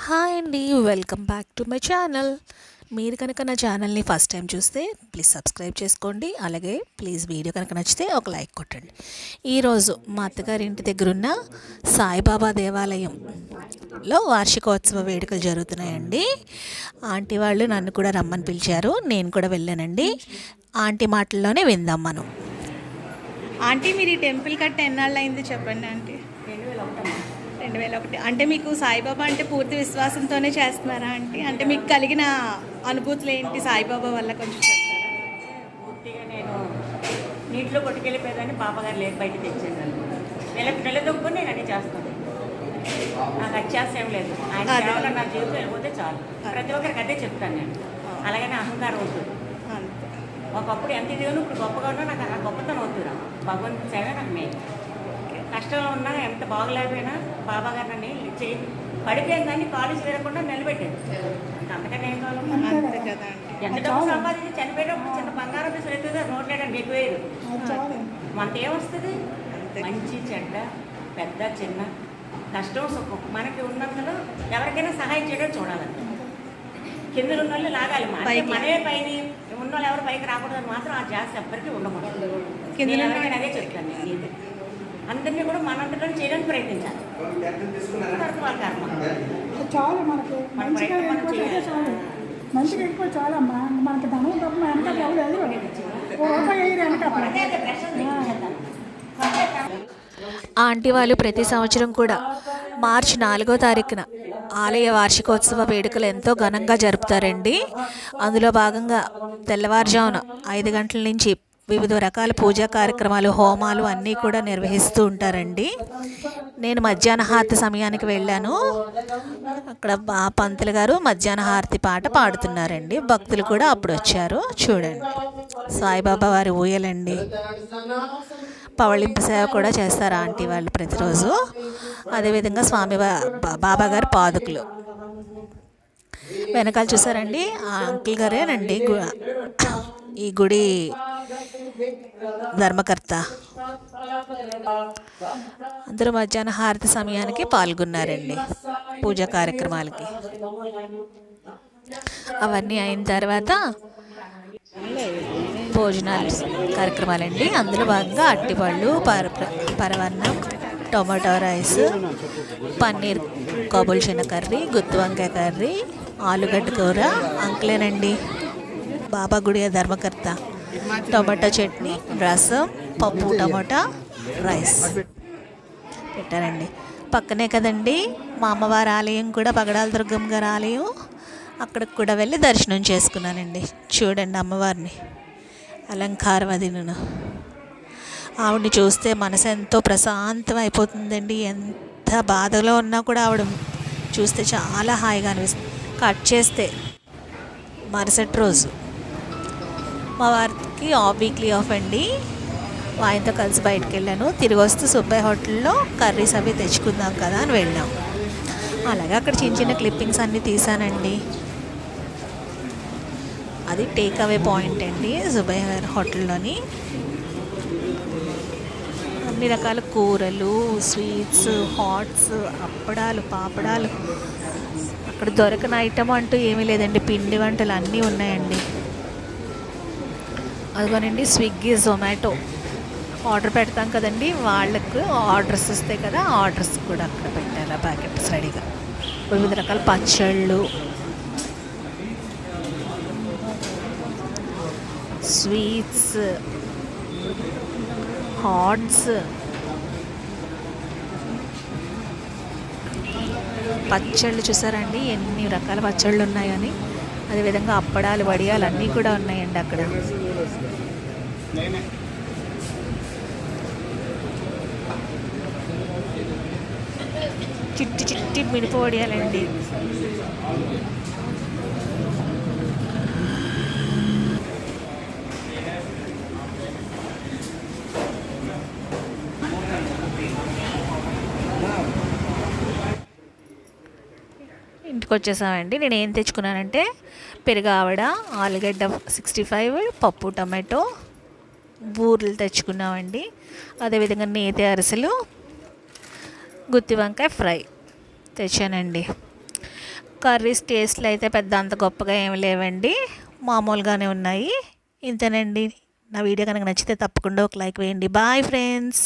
Hi అండి, welcome back to my channel. మీరు కనుక నా ఛానల్ని ఫస్ట్ టైం చూస్తే ప్లీజ్ సబ్స్క్రైబ్ చేసుకోండి. అలాగే ప్లీజ్ వీడియో కనుక నచ్చితే ఒక లైక్ కొట్టండి. ఈరోజు మా అత్తగారి ఇంటి దగ్గరున్న సాయిబాబా దేవాలయంలో వార్షికోత్సవ వేడుకలు జరుగుతున్నాయండి. ఆంటీ వాళ్ళు నన్ను కూడా రమ్మని పిలిచారు, నేను కూడా వెళ్ళానండి. ఆంటీ మాటల్లోనే విందాం మనం. ఆంటీ, మీరు ఈ టెంపుల్ కట్ట ఎన్నాళ్ళు అయింది చెప్పండి ఆంటీ. 2001. అంటే మీకు సాయిబాబా అంటే పూర్తి విశ్వాసంతోనే చేస్తున్నారా ఆంటీ? అంటే మీకు కలిగిన అనుభూతులు ఏంటి సాయిబాబా వల్ల కొంచెం చెప్తారా? పూర్తిగా నేను నీటిలో కొట్టుకెళ్ళిపోయేదాన్ని, పాపగారు లేక బయట తెచ్చేదాన్ని. నిలదొక్కుని నేను అన్నీ చేస్తాను. నాకు అత్యాశ ఏం లేదు. ఆయన సేవలో నా జీవితం వెళ్ళిపోతే చాలు. ప్రతి ఒక్కరికి అదే చెప్తాను నేను. అలాగనే అహంకారం వద్దు. ఒకప్పుడు ఎంత ఇదిగానో ఇప్పుడు గొప్పగా ఉన్నా నాకు ఆ గొప్పతనం వద్దురా. భగవంతుని సేవ నాకు మెయిన్. కష్టంలో ఉన్నా, ఎంత బాగలేకపోయినా బాబా గారు నన్ను చేయి పడిపోయిన దాన్ని కాలేజ్ వేయకుండా నిలబెట్టాడు. అంతకన్నా ఏం కావాలి? ఎంత డబ్బు సంపాదించి చనిపోయేటప్పుడు చిన్న బంగారం తీసుకెళ్తుంది, నోట్లేడండి ఎక్కువ వేరు. మనకి ఏమొస్తుంది? మంచి చెడ్డ, పెద్ద చిన్న, కష్టం సుఖం మనకి ఉన్నంతలో ఎవరికైనా సహాయం చేయడం చూడాలండి. కింద ఉన్న వాళ్ళు లాగాలి. మనమే పైన ఉన్న వాళ్ళు ఎవరు పైకి రాకూడదని మాత్రం ఆ జాస్ ఎవ్వరికీ ఉండకూడదు. నేను ఎవరికైనా అదే చెప్తాను. నేను అందరినీ కూడా మనంతలో చేయడానికి ప్రయత్నించాలి. వాళ్ళ కర్మ చాలు, మనకి మంచిగా చాలు, మంచిగా ఎక్కువ చాలా మనకి ధనం తప్ప వెనక లేదు. రూపాయి ఆంటీ వాళ్ళు ప్రతి సంవత్సరం కూడా మార్చి 4వ తారీఖున ఆలయ వార్షికోత్సవ వేడుకలు ఎంతో ఘనంగా జరుపుతారండి. అందులో భాగంగా తెల్లవారుజామున 5 గంటల నుంచి వివిధ రకాల పూజా కార్యక్రమాలు, హోమాలు అన్నీ కూడా నిర్వహిస్తూ ఉంటారండి. నేను మధ్యాహ్న హారతి సమయానికి వెళ్ళాను. అక్కడ పంతులు గారు మధ్యాహ్న హారతి పాట పాడుతున్నారండి. భక్తులు కూడా అప్పుడు వచ్చారు. చూడండి, సాయిబాబా వారి ఊయలండి. పవళింపు సేవ కూడా చేస్తారు ఆంటీ వాళ్ళు ప్రతిరోజు. అదేవిధంగా బాబా గారి పాదుకులు వెనకాల చూసారండి, ఆ అంకుల్ గారేనండి ఈ గుడి ధర్మకర్త. అందరూ మధ్యాహ్న హారతి సమయానికి పాల్గొన్నారండి పూజా కార్యక్రమాలకి. అవన్నీ అయిన తర్వాత భోజనాలు కార్యక్రమాలండి. అందులో భాగంగా అట్టిపళ్ళు, పరవన్నం, టొమాటో రైస్, పన్నీర్ కాబుల్చిన కర్రీ, గుత్తి వంకాయ కర్రీ, ఆలుగడ్డ కూర. అంకులేనండి బాబా గుడి ధర్మకర్త. టొమాటో చట్నీ, రసం, పప్పు, టమాటా రైస్ పెట్టారండి. పక్కనే కదండి మా అమ్మవారి ఆలయం కూడా, పగడాల దుర్గమ్మ గారి ఆలయం. అక్కడికి కూడా వెళ్ళి దర్శనం చేసుకున్నానండి. చూడండి అమ్మవారిని, అలంకారవదిను. ఆవిడని చూస్తే మనసు ఎంతో ప్రశాంతం అయిపోతుందండి. ఎంత బాధలో ఉన్నా కూడా ఆవిడ చూస్తే చాలా హాయిగా అనిపిస్తుంది. కట్ చేస్తే మరుసటి రోజు మా వారికి వీక్లీ ఆఫ్ అండి. ఆయనతో కలిసి బయటకు వెళ్ళాను. తిరిగి వస్తూ సుబ్బయ్య హోటల్లో కర్రీస్ అవి తెచ్చుకుందాం కదా అని వెళ్ళాం. అలాగే అక్కడ చిన్న చిన్న క్లిప్పింగ్స్ అన్నీ తీసానండి. అది టేక్ అవే పాయింట్ అండి సుబ్బయ్య హోటల్లోని. అన్ని రకాల కూరలు, స్వీట్స్, హాట్స్, అప్పడాలు, పాపడాలు. అక్కడ దొరకని ఐటమ్ అంటూ ఏమీ లేదండి. పిండి వంటలు అన్నీ ఉన్నాయండి. అదిగోనండి స్విగ్గీ, జొమాటో ఆర్డర్ పెడతాం కదండి, వాళ్ళకు ఆర్డర్స్ వస్తాయి కదా, ఆర్డర్స్ కూడా అక్కడ పెట్టారు ఆ ప్యాకెట్స్ రెడీగా. వివిధ రకాల పచ్చళ్ళు, స్వీట్స్, హాట్స్, పచ్చళ్ళు చూసారండి ఎన్ని రకాల పచ్చళ్ళు ఉన్నాయని. అదేవిధంగా అప్పడాలు, వడియాలు అన్నీ కూడా ఉన్నాయండి అక్కడ. చిట్టి చిట్టి మిరప వడియాలండి. ఇంటికి వచ్చేసామండి. నేను ఏం తెచ్చుకున్నానంటే పెరుగు ఆవడ, ఆలుగడ్డ 65, పప్పు, టమాటో, బూరెలు తెచ్చుకున్నామండి. అదేవిధంగా నేతి అరిసెలు, గుత్తి వంకాయ ఫ్రై తెచ్చానండి. కర్రీస్ టేస్ట్లు అయితే పెద్ద అంత గొప్పగా ఏమి లేవండి, మామూలుగానే ఉన్నాయి. ఇంతేనండి. నా వీడియో కనుక నచ్చితే తప్పకుండా ఒక లైక్ వేయండి. Bye friends.